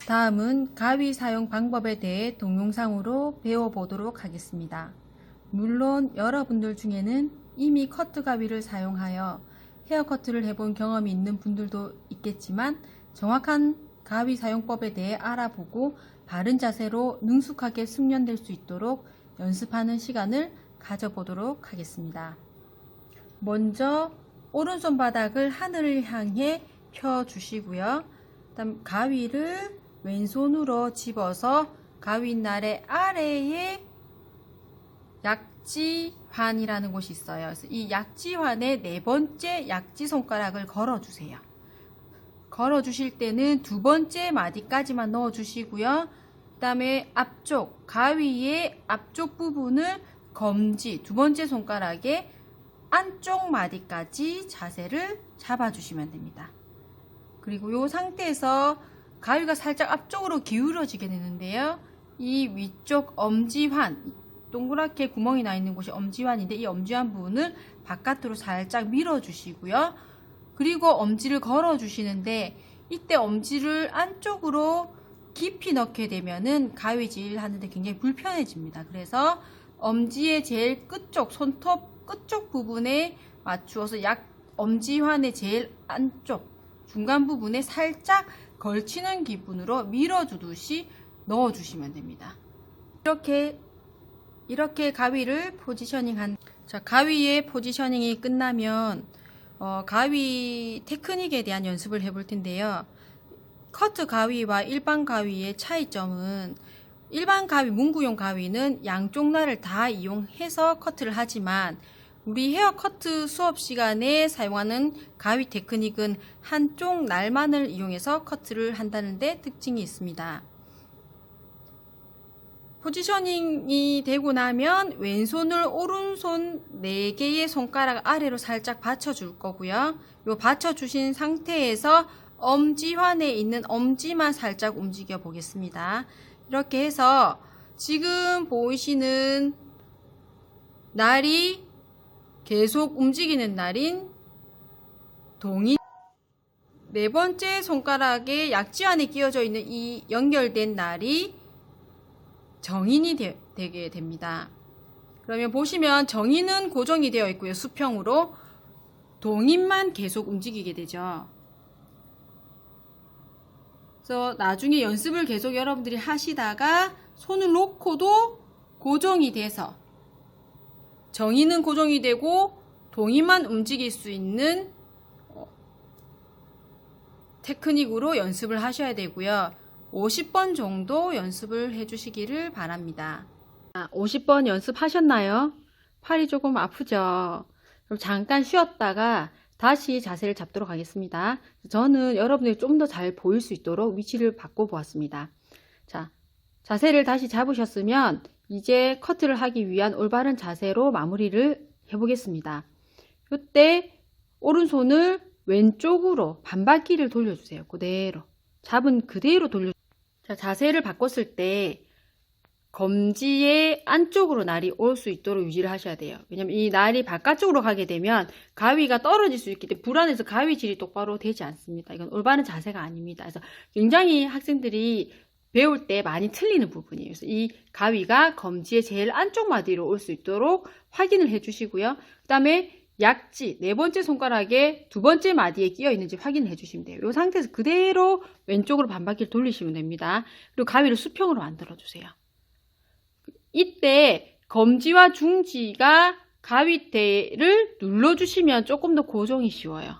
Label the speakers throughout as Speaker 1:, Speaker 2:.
Speaker 1: 다음은 가위 사용 방법에 대해 동영상으로 배워보도록 하겠습니다. 물론 여러분들 중에는 이미 커트 가위를 사용하여 헤어커트를 해본 경험이 있는 분들도 있겠지만 정확한 가위 사용법에 대해 알아보고 바른 자세로 능숙하게 숙련될 수 있도록 연습하는 시간을 가져보도록 하겠습니다. 먼저 오른손 바닥을 하늘을 향해 펴주시고요. 그다음 가위를 왼손으로 집어서 가위날의 아래에 약지환이라는 곳이 있어요. 그래서 이 약지환에 네 번째 약지 손가락을 걸어주세요. 걸어주실 때는 두 번째 마디까지만 넣어주시고요. 그 다음에 앞쪽, 가위의 앞쪽 부분을 검지 두 번째 손가락에 안쪽 마디까지 자세를 잡아주시면 됩니다. 그리고 이 상태에서 가위가 살짝 앞쪽으로 기울어지게 되는데요. 이 위쪽 엄지환, 동그랗게 구멍이 나 있는 곳이 엄지환인데 이 엄지환 부분을 바깥으로 살짝 밀어주시고요. 그리고 엄지를 걸어주시는데 이때 엄지를 안쪽으로 깊이 넣게 되면은 가위질 하는데 굉장히 불편해집니다. 그래서 엄지의 제일 끝쪽, 손톱 끝쪽 부분에 맞추어서 엄지환의 제일 안쪽, 중간 부분에 살짝 걸치는 기분으로 밀어주듯이 넣어주시면 됩니다. 이렇게 가위를 가위의 포지셔닝이 끝나면 가위 테크닉에 대한 연습을 해볼 텐데요. 커트 가위와 일반 가위의 차이점은 일반 가위, 문구용 가위는 양쪽 날을 다 이용해서 커트를 하지만 우리 헤어 커트 수업 시간에 사용하는 가위 테크닉은 한쪽 날만을 이용해서 커트를 한다는 데 특징이 있습니다. 포지셔닝이 되고 나면 왼손을 오른손 4개의 손가락 아래로 살짝 받쳐줄 거고요. 요 받쳐주신 상태에서 엄지환에 있는 엄지만 살짝 움직여 보겠습니다. 이렇게 해서 지금 보이시는 날이 계속 움직이는 날인 동인 네 번째 손가락에 약지환에 끼워져 있는 이 연결된 날이 정인이 되게 됩니다. 그러면 보시면 정인은 고정이 되어 있고요. 수평으로 동인만 계속 움직이게 되죠. 그래서 나중에 연습을 계속 여러분들이 하시다가 손을 놓고도 고정이 돼서 정인은 고정이 되고 동인만 움직일 수 있는 테크닉으로 연습을 하셔야 되고요. 50번 정도 연습을 해주시기를 바랍니다. 50번 연습하셨나요? 팔이 조금 아프죠? 그럼 잠깐 쉬었다가 다시 자세를 잡도록 하겠습니다. 저는 여러분들이 좀 더 잘 보일 수 있도록 위치를 바꿔보았습니다. 자, 자세를 다시 잡으셨으면 이제 커트를 하기 위한 올바른 자세로 마무리를 해보겠습니다. 이때 오른손을 왼쪽으로 반바퀴를 돌려주세요. 그대로 잡은 그대로 돌려주세요. 자, 자세를 바꿨을 때 검지의 안쪽으로 날이 올 수 있도록 유지를 하셔야 돼요. 왜냐면 이 날이 바깥쪽으로 가게 되면 가위가 떨어질 수 있기 때문에 불안해서 가위질이 똑바로 되지 않습니다. 이건 올바른 자세가 아닙니다. 그래서 굉장히 학생들이 배울 때 많이 틀리는 부분이에요. 그래서 이 가위가 검지의 제일 안쪽 마디로 올 수 있도록 확인을 해주시고요. 그 다음에 약지 네 번째 손가락에 두 번째 마디에 끼어 있는지 확인해 주시면 돼요. 이 상태에서 그대로 왼쪽으로 반바퀴를 돌리시면 됩니다. 그리고 가위를 수평으로 만들어 주세요. 이때 검지와 중지가 가위대를 눌러 주시면 조금 더 고정이 쉬워요.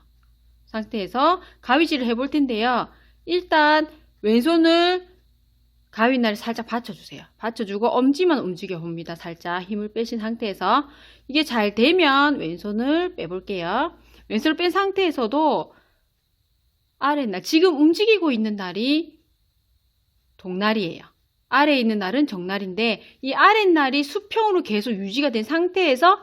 Speaker 1: 상태에서 가위질을 해볼 텐데요. 일단 왼손을 가위날에 살짝 받쳐주세요. 받쳐주고 엄지만 움직여 봅니다. 살짝 힘을 빼신 상태에서 이게 잘 되면 왼손을 빼볼게요. 왼손을 뺀 상태에서도 아랫날, 지금 움직이고 있는 날이 동날이에요. 아래에 있는 날은 정날인데 이 아랫날이 수평으로 계속 유지가 된 상태에서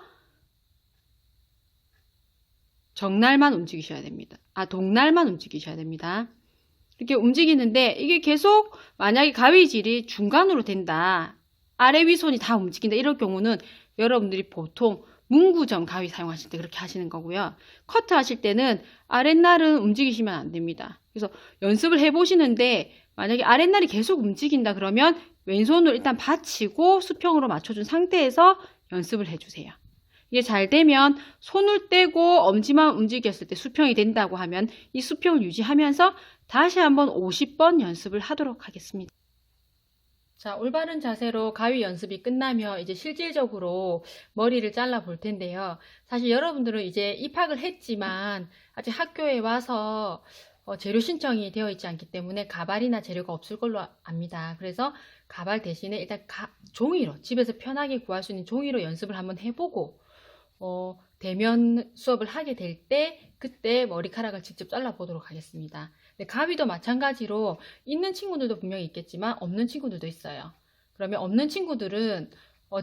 Speaker 1: 정날만 움직이셔야 됩니다. 동날만 움직이셔야 됩니다. 이렇게 움직이는데 이게 계속 만약에 가위질이 중간으로 된다. 아래 위손이 다 움직인다. 이럴 경우는 여러분들이 보통 문구점 가위 사용하실 때 그렇게 하시는 거고요. 커트 하실 때는 아랫날은 움직이시면 안 됩니다. 그래서 연습을 해보시는데 만약에 아랫날이 계속 움직인다 그러면 왼손으로 일단 받치고 수평으로 맞춰준 상태에서 연습을 해주세요. 이게 잘 되면 손을 떼고 엄지만 움직였을 때 수평이 된다고 하면 이 수평을 유지하면서 다시 한번 50번 연습을 하도록 하겠습니다. 자, 올바른 자세로 가위 연습이 끝나면 이제 실질적으로 머리를 잘라 볼 텐데요. 사실 여러분들은 이제 입학을 했지만 아직 학교에 와서 재료 신청이 되어 있지 않기 때문에 가발이나 재료가 없을 걸로 압니다. 그래서 가발 대신에 일단 종이로, 집에서 편하게 구할 수 있는 종이로 연습을 한번 해보고 대면 수업을 하게 될 때 그때 머리카락을 직접 잘라보도록 하겠습니다. 가위도 마찬가지로 있는 친구들도 분명히 있겠지만 없는 친구들도 있어요. 그러면 없는 친구들은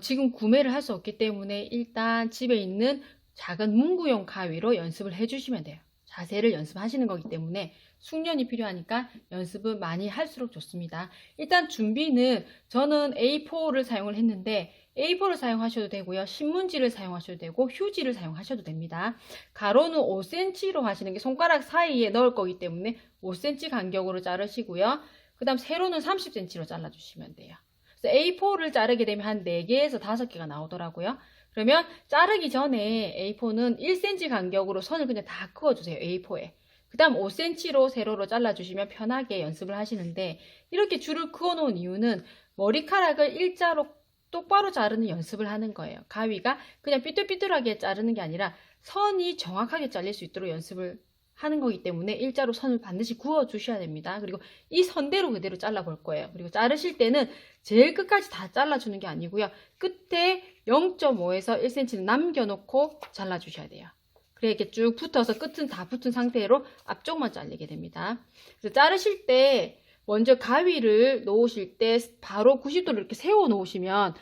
Speaker 1: 지금 구매를 할 수 없기 때문에 일단 집에 있는 작은 문구용 가위로 연습을 해주시면 돼요. 자세를 연습하시는 거기 때문에 숙련이 필요하니까 연습은 많이 할수록 좋습니다. 일단 준비는 저는 A4를 사용을 했는데 A4를 사용하셔도 되고요. 신문지를 사용하셔도 되고 휴지를 사용하셔도 됩니다. 가로는 5cm로 하시는 게 손가락 사이에 넣을 거기 때문에 5cm 간격으로 자르시고요. 그 다음 세로는 30cm로 잘라주시면 돼요. 그래서 A4를 자르게 되면 한 4개에서 5개가 나오더라고요. 그러면 자르기 전에 A4는 1cm 간격으로 선을 그냥 다 그어주세요. A4에. 그 다음 5cm로 세로로 잘라주시면 편하게 연습을 하시는데 이렇게 줄을 그어 놓은 이유는 머리카락을 일자로 똑바로 자르는 연습을 하는 거예요. 가위가 그냥 삐뚤삐뚤하게 자르는 게 아니라 선이 정확하게 잘릴 수 있도록 연습을 하는 거기 때문에 일자로 선을 반드시 그어 주셔야 됩니다. 그리고 이 선대로 그대로 잘라 볼 거예요. 그리고 자르실 때는 제일 끝까지 다 잘라주는 게 아니고요. 끝에 0.5에서 1cm는 남겨놓고 잘라주셔야 돼요. 그래 이렇게 쭉 붙어서 끝은 다 붙은 상태로 앞쪽만 잘리게 됩니다. 그래서 자르실 때 먼저 가위를 놓으실 때 바로 90도로 이렇게 세워 놓으시면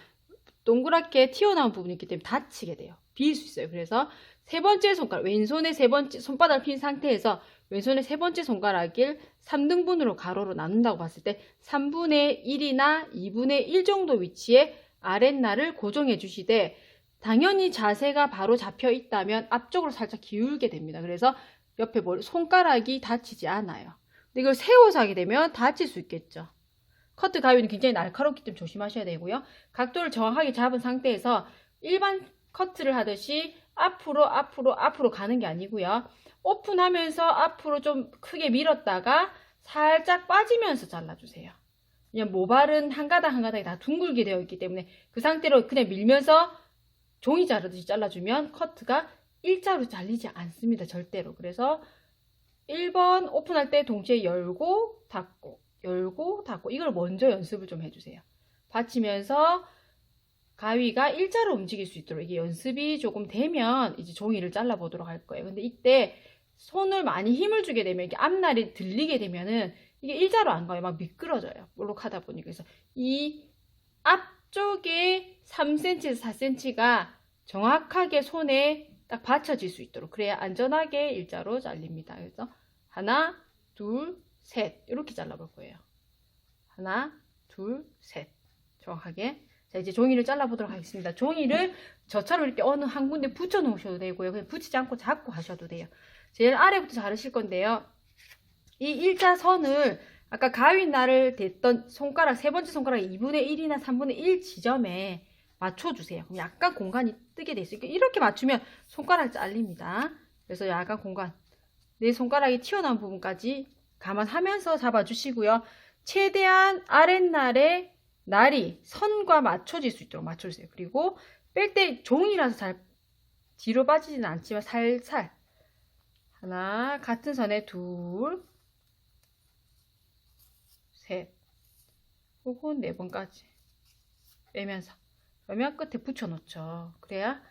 Speaker 1: 동그랗게 튀어나온 부분이 있기 때문에 다치게 돼요. 비일 수 있어요. 그래서 세 번째 손가락, 왼손의 세 번째 손바닥을 핀 상태에서 왼손의 세 번째 손가락을 3등분으로 가로로 나눈다고 봤을 때 3분의 1이나 2분의 1 정도 위치에 아랫날을 고정해 주시되 당연히 자세가 바로 잡혀 있다면 앞쪽으로 살짝 기울게 됩니다. 그래서 옆에 손가락이 다치지 않아요. 근데 이걸 세워서 하게 되면 다칠 수 있겠죠. 커트 가위는 굉장히 날카롭기 때문에 조심하셔야 되고요. 각도를 정확하게 잡은 상태에서 일반 커트를 하듯이 앞으로 가는 게 아니고요. 오픈하면서 앞으로 좀 크게 밀었다가 살짝 빠지면서 잘라주세요. 그냥 모발은 한 가닥 한 가닥이 다 둥글게 되어 있기 때문에 그 상태로 그냥 밀면서 종이 자르듯이 잘라주면 커트가 일자로 잘리지 않습니다. 절대로. 그래서 1번 오픈할 때 동시에 열고 닫고 열고 닫고 이걸 먼저 연습을 좀 해주세요. 받치면서 가위가 일자로 움직일 수 있도록 이게 연습이 조금 되면 이제 종이를 잘라 보도록 할 거예요. 근데 이때 손을 많이 힘을 주게 되면 이게 앞날이 들리게 되면은 이게 일자로 안 가요. 막 미끄러져요. 볼록하다 보니까. 그래서 이 앞쪽에 3cm에서 4cm가 정확하게 손에 딱 받쳐질 수 있도록 그래야 안전하게 일자로 잘립니다. 그래서 하나, 둘, 셋 이렇게 잘라볼 거예요. 하나, 둘, 셋 정확하게. 자 이제 종이를 잘라보도록 하겠습니다. 종이를 저처럼 이렇게 어느 한 군데 붙여 놓으셔도 되고요. 그냥 붙이지 않고 잡고 하셔도 돼요. 제일 아래부터 자르실 건데요. 이 일자선을 아까 가위날을 댔던 손가락 세 번째 손가락 2분의 1이나 3분의 1 지점에 맞춰주세요. 그럼 약간 공간이 뜨게 돼 있어요. 이렇게 맞추면 손가락 잘립니다. 그래서 약간 공간 내 손가락이 튀어나온 부분까지 감안하면서 잡아주시고요. 최대한 아랫날에 날이 선과 맞춰질 수 있도록 맞춰주세요. 그리고 뺄 때 종이라서 잘 뒤로 빠지지는 않지만 살살 하나 같은 선에 둘 셋 혹은 4번까지 빼면서 그러면 끝에 붙여 놓죠. 그래야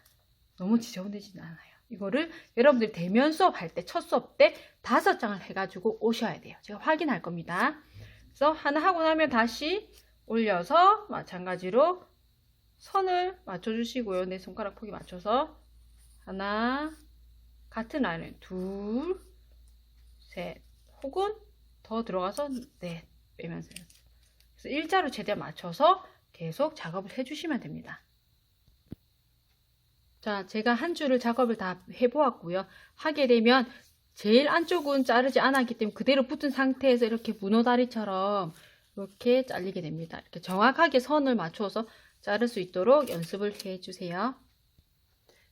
Speaker 1: 너무 지저분해지지 않아요. 이거를 여러분들이 대면 수업 할 때 첫 수업 때 5장을 해가지고 오셔야 돼요. 제가 확인할 겁니다. 그래서 하나 하고 나면 다시 올려서 마찬가지로 선을 맞춰주시고요. 내 손가락 폭에 맞춰서 하나 같은 라인을 둘 셋 혹은 더 들어가서 넷 빼면서 그래서 일자로 최대한 맞춰서 계속 작업을 해주시면 됩니다. 자, 제가 한 줄을 작업을 다 해보았고요. 하게 되면 제일 안쪽은 자르지 않았기 때문에 그대로 붙은 상태에서 이렇게 문어다리처럼 이렇게 잘리게 됩니다. 이렇게 정확하게 선을 맞춰서 자를 수 있도록 연습을 해주세요.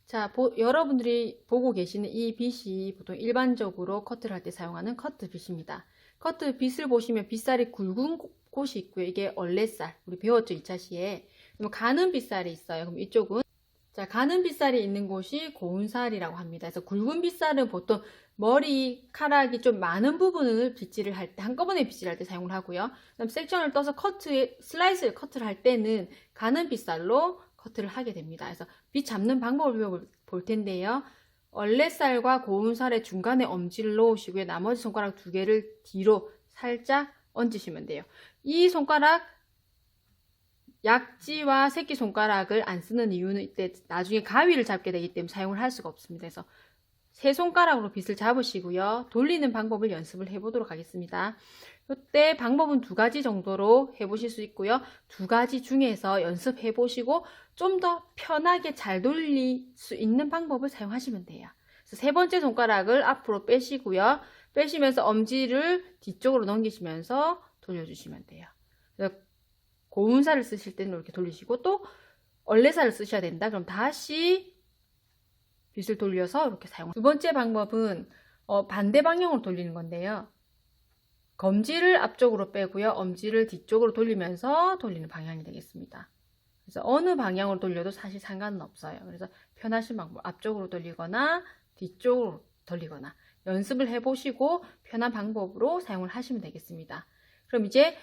Speaker 1: 자, 여러분들이 보고 계시는 이 빗이 보통 일반적으로 커트를 할 때 사용하는 커트 빗입니다. 커트 빗을 보시면 빗살이 굵은 곳이 있고요. 이게 얼레살, 우리 배웠죠, 2차 시에. 그럼 가는 빗살이 있어요. 그럼 이쪽은, 자, 가는 빗살이 있는 곳이 고운살이라고 합니다. 그래서 굵은 빗살은 보통 머리카락이 좀 많은 부분을 빗질을 할 때, 한꺼번에 빗질할 때 사용을 하고요. 그다음 섹션을 떠서 슬라이스 커트를 할 때는 가는 빗살로 커트를 하게 됩니다. 그래서 빗 잡는 방법을 볼 텐데요. 얼레살과 고운살의 중간에 엄지를 놓으시고요. 나머지 손가락 2개를 뒤로 살짝 얹으시면 돼요. 이 손가락 약지와 새끼손가락을 안 쓰는 이유는 이때 나중에 가위를 잡게 되기 때문에 사용을 할 수가 없습니다. 그래서 세 손가락으로 빗을 잡으시고요. 돌리는 방법을 연습을 해보도록 하겠습니다. 이때 방법은 2가지 정도로 해보실 수 있고요. 2가지 중에서 연습해보시고 좀 더 편하게 잘 돌릴 수 있는 방법을 사용하시면 돼요. 그래서 3번째 손가락을 앞으로 빼시고요. 빼시면서 엄지를 뒤쪽으로 넘기시면서 돌려주시면 돼요. 고운살을 쓰실 때는 이렇게 돌리시고 또 얼레살을 쓰셔야 된다. 그럼 다시 빗을 돌려서 이렇게 사용합니다. 2번째 방법은 반대 방향으로 돌리는 건데요. 검지를 앞쪽으로 빼고요. 엄지를 뒤쪽으로 돌리면서 돌리는 방향이 되겠습니다. 그래서 어느 방향으로 돌려도 사실 상관은 없어요. 그래서 편하신 방법, 앞쪽으로 돌리거나 뒤쪽으로 돌리거나 연습을 해보시고 편한 방법으로 사용을 하시면 되겠습니다. 그럼 이제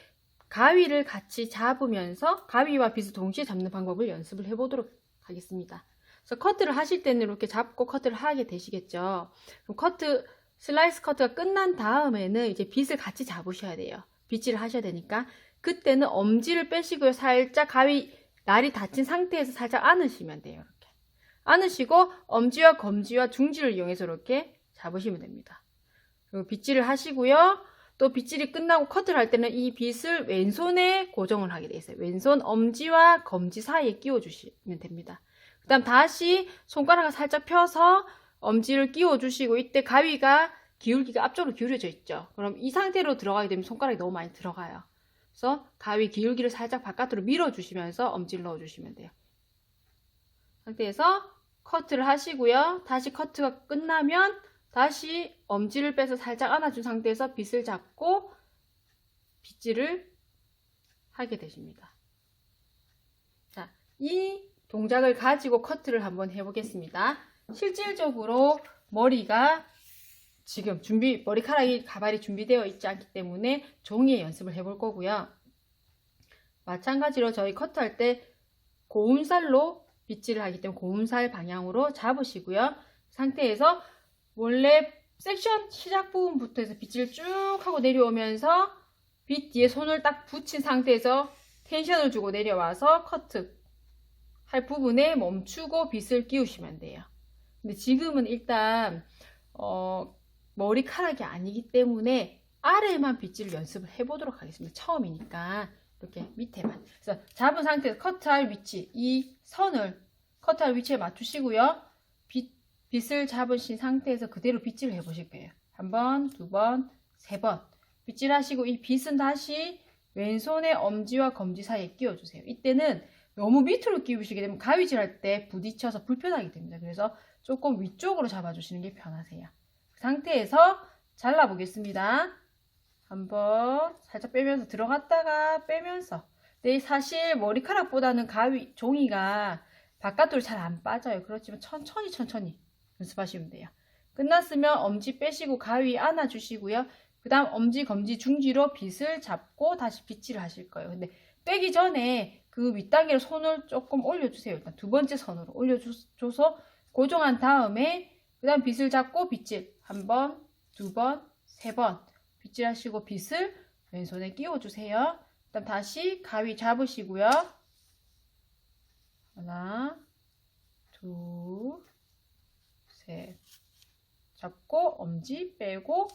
Speaker 1: 가위를 같이 잡으면서 가위와 빗을 동시에 잡는 방법을 연습을 해보도록 하겠습니다. 그래서 커트를 하실 때는 이렇게 잡고 커트를 하게 되시겠죠. 그럼 슬라이스 커트가 끝난 다음에는 이제 빗을 같이 잡으셔야 돼요. 빗질을 하셔야 되니까 그때는 엄지를 빼시고요. 살짝 가위 날이 닫힌 상태에서 살짝 안으시면 돼요. 이렇게 안으시고 엄지와 검지와 중지를 이용해서 이렇게 잡으시면 됩니다. 그리고 빗질을 하시고요. 또 빗질이 끝나고 커트를 할 때는 이 빗을 왼손에 고정을 하게 되어 있어요. 왼손 엄지와 검지 사이에 끼워 주시면 됩니다. 그 다음 다시 손가락을 살짝 펴서 엄지를 끼워 주시고 이때 가위가 기울기가 앞쪽으로 기울여져 있죠. 그럼 이 상태로 들어가게 되면 손가락이 너무 많이 들어가요. 그래서 가위 기울기를 살짝 바깥으로 밀어 주시면서 엄지를 넣어 주시면 돼요. 상태에서 커트를 하시고요. 다시 커트가 끝나면 다시 엄지를 빼서 살짝 안아준 상태에서 빗을 잡고 빗질을 하게 되십니다. 자, 이 동작을 가지고 커트를 한번 해보겠습니다. 실질적으로 머리가 지금 머리카락이 가발이 준비되어 있지 않기 때문에 종이에 연습을 해볼 거고요. 마찬가지로 저희 커트할 때 고운살로 빗질을 하기 때문에 고운살 방향으로 잡으시고요. 상태에서 원래 섹션 시작 부분부터 해서 빗질을 쭉 하고 내려오면서 빗 뒤에 손을 딱 붙인 상태에서 텐션을 주고 내려와서 커트 할 부분에 멈추고 빗을 끼우시면 돼요. 근데 지금은 일단 머리카락이 아니기 때문에 아래에만 빗질을 연습을 해보도록 하겠습니다. 처음이니까 이렇게 밑에만. 그래서 잡은 상태에서 커트할 위치, 이 선을 커트할 위치에 맞추시고요. 빗을 잡으신 상태에서 그대로 빗질을 해보실 거예요. 1번, 2번, 3번 빗질 하시고 이 빗은 다시 왼손의 엄지와 검지 사이에 끼워주세요. 이때는 너무 밑으로 끼우시게 되면 가위질 할 때 부딪혀서 불편하게 됩니다. 그래서 조금 위쪽으로 잡아주시는 게 편하세요. 그 상태에서 잘라보겠습니다. 한번 살짝 빼면서 들어갔다가 빼면서. 근데 사실 머리카락보다는 종이가 바깥으로 잘 안 빠져요. 그렇지만 천천히 연습하시면 돼요. 끝났으면 엄지 빼시고 가위 안아주시고요. 그 다음 엄지, 검지, 중지로 빗을 잡고 다시 빗질을 하실 거예요. 근데 빼기 전에 그 윗단계로 손을 조금 올려주세요. 일단 2번째 선으로 올려줘서 고정한 다음에 그 다음 빗을 잡고 빗질 1번, 2번, 3번 빗질 하시고 빗을 왼손에 끼워주세요. 그 다음 다시 가위 잡으시고요. 하나, 둘, 셋 잡고 엄지 빼고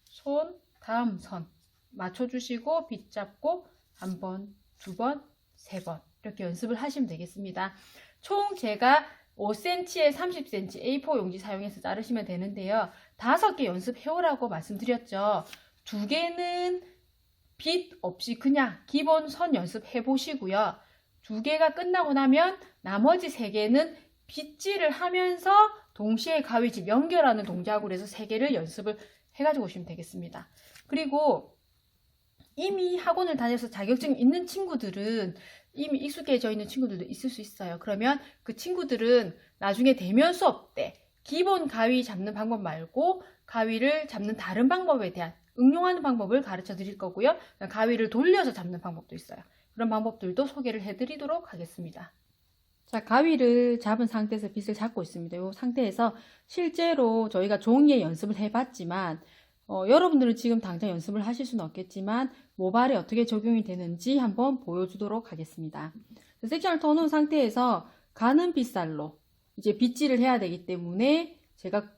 Speaker 1: 손 다음 선 맞춰주시고 빗 잡고 1번, 2번, 3번 이렇게 연습을 하시면 되겠습니다. 총 제가 5cm에 30cm A4 용지 사용해서 자르시면 되는데요. 5개 연습해오라고 말씀드렸죠. 2개는 빗 없이 그냥 기본 선 연습해 보시고요. 2개가 끝나고 나면 나머지 3개는 빗질을 하면서 동시에 가위질 연결하는 동작으로 해서 3개를 연습을 해가지고 오시면 되겠습니다. 그리고 이미 학원을 다녀서 자격증 있는 친구들은 이미 익숙해져 있는 친구들도 있을 수 있어요. 그러면 그 친구들은 나중에 대면 수업 때 기본 가위 잡는 방법 말고 가위를 잡는 다른 방법에 대한 응용하는 방법을 가르쳐 드릴 거고요. 가위를 돌려서 잡는 방법도 있어요. 그런 방법들도 소개를 해드리도록 하겠습니다. 자, 가위를 잡은 상태에서 빗을 잡고 있습니다. 이 상태에서 실제로 저희가 종이에 연습을 해봤지만 여러분들은 지금 당장 연습을 하실 수는 없겠지만 모발에 어떻게 적용이 되는지 한번 보여주도록 하겠습니다. 섹션을 터놓은 상태에서 가는 빗살로 이제 빗질을 해야 되기 때문에 제가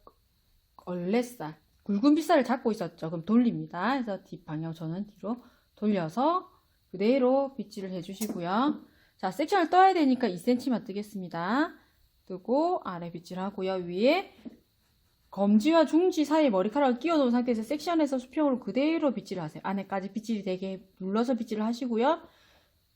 Speaker 1: 얼레살, 굵은 빗살을 잡고 있었죠. 그럼 돌립니다. 그래서 뒷방향 저는 뒤로 돌려서 그대로 빗질을 해주시고요. 자, 섹션을 떠야 되니까 2cm만 뜨겠습니다. 뜨고 아래 빗질하고요. 위에 검지와 중지 사이에 머리카락을 끼워 놓은 상태에서 섹션에서 수평으로 그대로 빗질을 하세요. 안에까지 빗질이 되게 눌러서 빗질을 하시고요.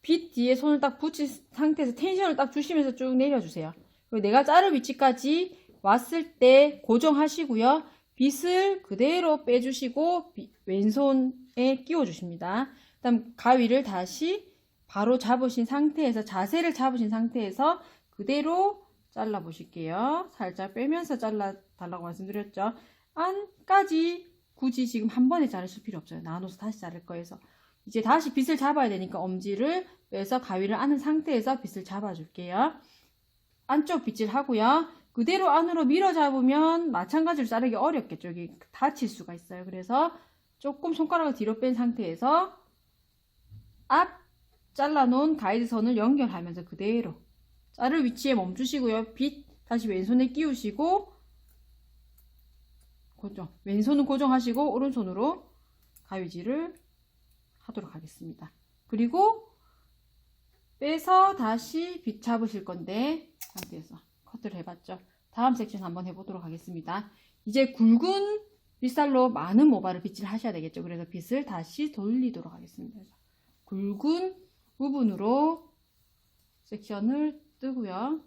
Speaker 1: 빗 뒤에 손을 딱 붙인 상태에서 텐션을 딱 주시면서 쭉 내려주세요. 그리고 내가 자를 위치까지 왔을 때 고정하시고요. 빗을 그대로 빼주시고 왼손에 끼워 주십니다. 그다음 가위를 다시 바로 잡으신 상태에서 자세를 잡으신 상태에서 그대로 잘라 보실게요. 살짝 빼면서 잘라 달라고 말씀드렸죠. 안까지 굳이 지금 한 번에 자르실 필요 없어요. 나눠서 다시 자를 거여서 이제 다시 빗을 잡아야 되니까 엄지를 빼서 가위를 안은 상태에서 빗을 잡아 줄게요. 안쪽 빗질 하고요. 그대로 안으로 밀어 잡으면 마찬가지로 자르기 어렵겠죠. 여기 다칠 수가 있어요. 그래서 조금 손가락을 뒤로 뺀 상태에서 앞 잘라놓은 가이드선을 연결하면서 그대로 자를 위치에 멈추시고요. 빗 다시 왼손에 끼우시고 고정, 왼손은 고정하시고 오른손으로 가위질을 하도록 하겠습니다. 그리고 빼서 다시 빗 잡으실 건데 상태에서 커트를 해봤죠. 다음 섹션 한번 해보도록 하겠습니다. 이제 굵은 빗살로 많은 모발을 빗질 하셔야 되겠죠. 그래서 빗을 다시 돌리도록 하겠습니다. 굵은 부분으로 섹션을 뜨고요.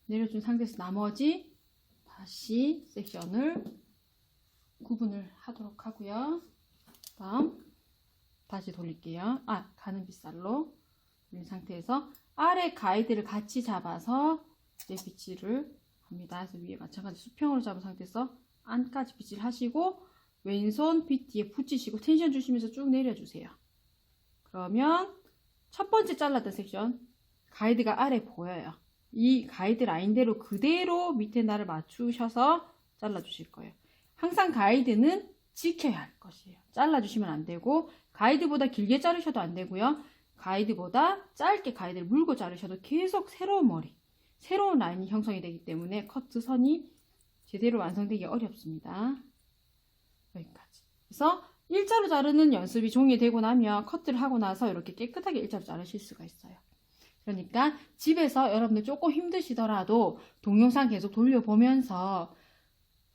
Speaker 1: 내려준 상태에서 나머지 다시 섹션을 구분을 하도록 하고요. 다음 다시 돌릴게요. 가는 빗살로 돌린 상태에서 아래 가이드를 같이 잡아서 이제 빗질을 합니다. 그래서 위에 마찬가지 수평으로 잡은 상태에서 안까지 빗질 하시고 왼손 빗 뒤에 붙이시고 텐션 주시면서 쭉 내려주세요. 그러면 첫 번째 잘랐던 섹션 가이드가 아래 보여요. 이 가이드 라인대로 그대로 밑에 날을 맞추셔서 잘라주실 거예요. 항상 가이드는 지켜야 할 것이에요. 잘라주시면 안 되고 가이드보다 길게 자르셔도 안 되고요. 가이드보다 짧게 가이드를 물고 자르셔도 계속 새로운 머리, 새로운 라인이 형성이 되기 때문에 커트 선이 제대로 완성되기 어렵습니다. 여기까지. 그래서 일자로 자르는 연습이 종이에 되고 나면 커트를 하고 나서 이렇게 깨끗하게 일자로 자르실 수가 있어요. 그러니까 집에서 여러분들 조금 힘드시더라도 동영상 계속 돌려보면서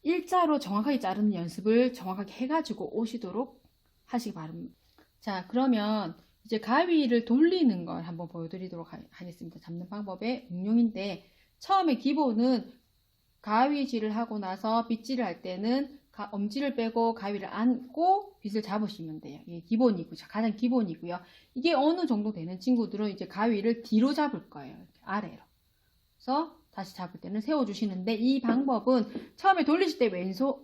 Speaker 1: 일자로 정확하게 자르는 연습을 정확하게 해가지고 오시도록 하시기 바랍니다. 자, 그러면 이제 가위를 돌리는 걸 한번 보여드리도록 하겠습니다. 잡는 방법의 응용인데 처음에 기본은 가위질을 하고 나서 빗질을 할 때는 엄지를 빼고 가위를 안고 빗을 잡으시면 돼요. 이게 기본이고 가장 기본이고요. 이게 어느 정도 되는 친구들은 이제 가위를 뒤로 잡을 거예요. 이렇게 아래로. 그래서 다시 잡을 때는 세워주시는데 이 방법은 처음에 돌리실 때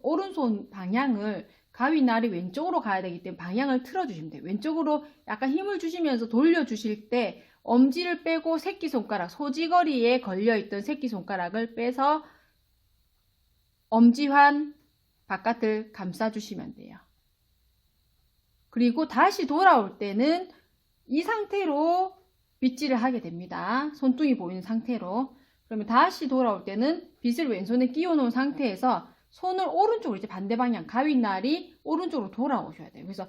Speaker 1: 오른손 방향을 가위날이 왼쪽으로 가야 되기 때문에 방향을 틀어주시면 돼요. 왼쪽으로 약간 힘을 주시면서 돌려주실 때 엄지를 빼고 새끼손가락, 소지거리에 걸려있던 새끼손가락을 빼서 엄지환 바깥을 감싸주시면 돼요. 그리고 다시 돌아올 때는 이 상태로 빗질을 하게 됩니다. 손등이 보이는 상태로. 그러면 다시 돌아올 때는 빗을 왼손에 끼워 놓은 상태에서 손을 오른쪽으로 이제 반대 방향 가위날이 오른쪽으로 돌아오셔야 돼요. 그래서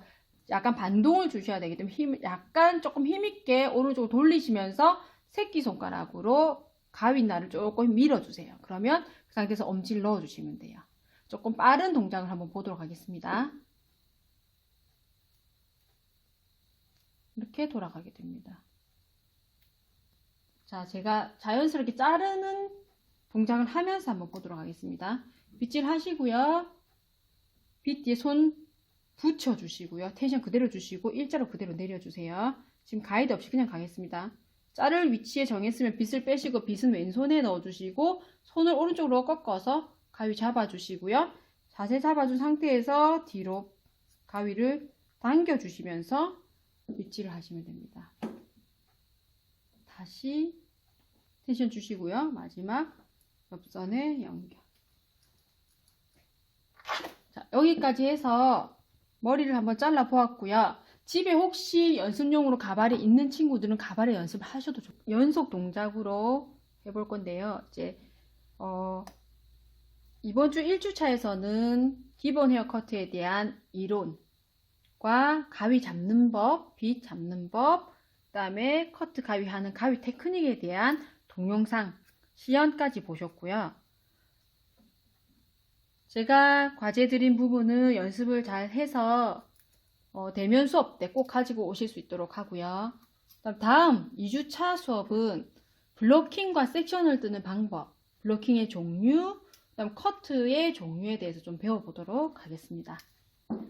Speaker 1: 약간 반동을 주셔야 되기 때문에 약간 조금 힘있게 오른쪽으로 돌리시면서 새끼손가락으로 가위날을 조금 밀어주세요. 그러면 그 상태에서 엄지를 넣어주시면 돼요. 조금 빠른 동작을 한번 보도록 하겠습니다. 이렇게 돌아가게 됩니다. 자, 제가 자연스럽게 자르는 동작을 하면서 한번 보도록 하겠습니다. 빗질 하시고요. 빗 뒤에 손 붙여주시고요. 텐션 그대로 주시고 일자로 그대로 내려주세요. 지금 가이드 없이 그냥 가겠습니다. 자를 위치에 정했으면 빗을 빼시고 빗은 왼손에 넣어주시고 손을 오른쪽으로 꺾어서 가위 잡아주시고요. 자세 잡아준 상태에서 뒤로 가위를 당겨주시면서 빗질을 하시면 됩니다. 다시 텐션 주시고요. 마지막 옆선에 연결. 자, 여기까지 해서 머리를 한번 잘라 보았고요. 집에 혹시 연습용으로 가발이 있는 친구들은 가발에 연습을 하셔도 좋고 연속 동작으로 해볼 건데요. 이제 이번 주 1주차에서는 기본 헤어커트에 대한 이론과 가위 잡는 법, 빗 잡는 법, 그 다음에 커트 가위 하는 가위 테크닉에 대한 동영상 시연까지 보셨고요. 제가 과제 드린 부분은 연습을 잘 해서 대면 수업 때 꼭 가지고 오실 수 있도록 하고요. 다음 2주차 수업은 블로킹과 섹션을 뜨는 방법, 블로킹의 종류, 그다음 커트의 종류에 대해서 좀 배워보도록 하겠습니다.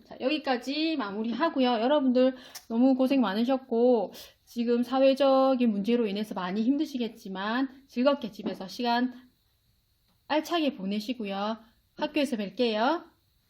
Speaker 1: 자, 여기까지 마무리하고요. 여러분들 너무 고생 많으셨고 지금 사회적인 문제로 인해서 많이 힘드시겠지만 즐겁게 집에서 시간 알차게 보내시고요. 학교에서 뵐게요.